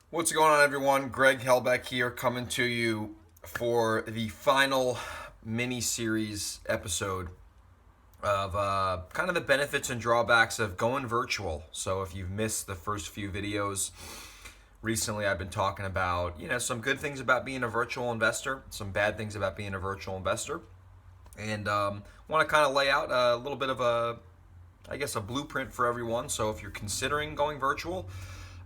What's going on, everyone? Greg Helbeck here, coming to you for the final mini-series episode of kind of the benefits and drawbacks of going virtual. So if you've missed the first few videos, recently I've been talking about, some good things about being a virtual investor, some bad things about being a virtual investor, and want to kind of lay out a little bit of a blueprint for everyone. So if you're considering going virtual,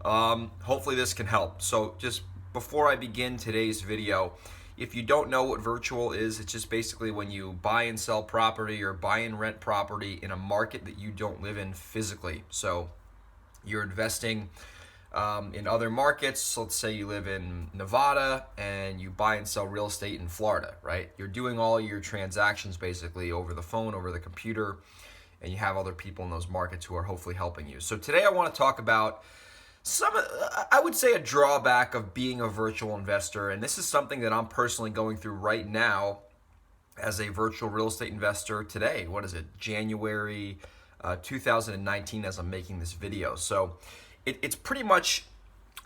hopefully this can help. So just before I begin today's video, if you don't know what virtual is, it's just basically when you buy and sell property or buy and rent property in a market that you don't live in physically. So you're investing in other markets. So let's say you live in Nevada and you buy and sell real estate in Florida, right? You're doing all your transactions basically over the phone, over the computer, and you have other people in those markets who are hopefully helping you. So today I want to talk about I would say, a drawback of being a virtual investor, and this is something that I'm personally going through right now as a virtual real estate investor today. What is it? January 2019 as I'm making this video. So it's pretty much,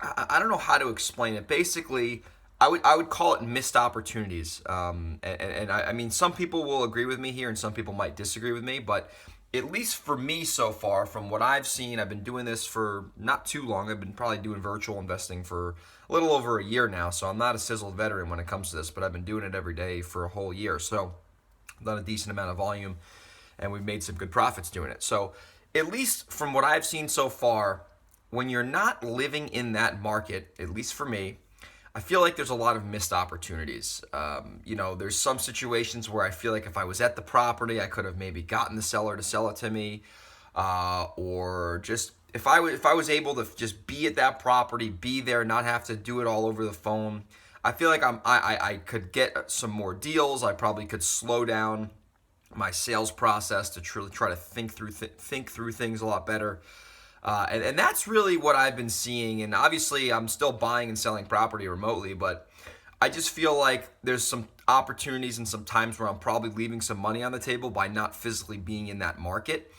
I don't know how to explain it. Basically, I would call it missed opportunities. I mean, some people will agree with me here and some people might disagree with me, but at least for me so far, from what I've seen, I've been doing this for not too long. I've been probably doing virtual investing for a little over a year now, so I'm not a sizzled veteran when it comes to this, but I've been doing it every day for a whole year. So I've done a decent amount of volume, and we've made some good profits doing it. So at least from what I've seen so far, when you're not living in that market, at least for me, I feel like there's a lot of missed opportunities. There's some situations where I feel like if I was at the property, I could have maybe gotten the seller to sell it to me, or just if I was able to just be at that property, be there, not have to do it all over the phone. I feel like I could get some more deals. I probably could slow down my sales process to truly try to think through things a lot better. And that's really what I've been seeing. And obviously, I'm still buying and selling property remotely, but I just feel like there's some opportunities and some times where I'm probably leaving some money on the table by not physically being in that market.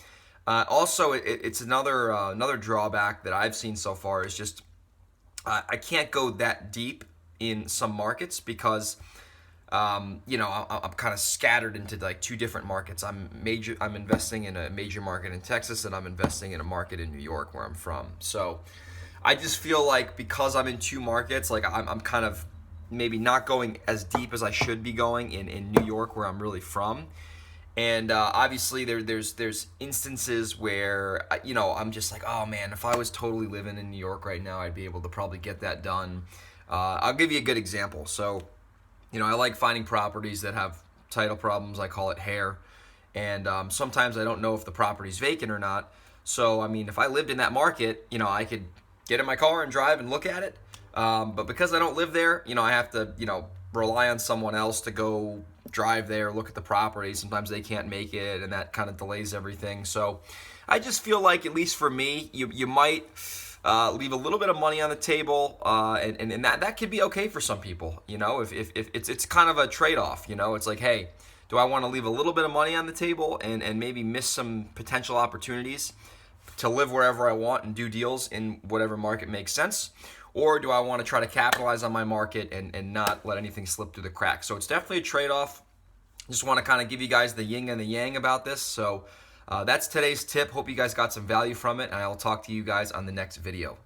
Also, it's another drawback that I've seen so far is just I can't go that deep in some markets because I'm kind of scattered into like two different markets. I'm investing in a major market in Texas, and I'm investing in a market in New York where I'm from. So I just feel like because I'm in two markets, like I'm kind of maybe not going as deep as I should be going in New York where I'm really from. And obviously there's instances where I'm just like, oh man, if I was totally living in New York right now, I'd be able to probably get that done. I'll give you a good example. So I like finding properties that have title problems. I call it hair. And sometimes I don't know if the property's vacant or not. So, I mean, if I lived in that market, I could get in my car and drive and look at it. But because I don't live there, I have to, rely on someone else to go drive there, look at the property. Sometimes they can't make it, and that kind of delays everything. So I just feel like, at least for me, you might leave a little bit of money on the table, and that could be okay for some people. If it's kind of a trade-off. It's like, hey, do I want to leave a little bit of money on the table and maybe miss some potential opportunities to live wherever I want and do deals in whatever market makes sense? Or do I want to try to capitalize on my market and not let anything slip through the cracks? So it's definitely a trade-off. Just want to kind of give you guys the yin and the yang about this. So that's today's tip. Hope you guys got some value from it, and I'll talk to you guys on the next video.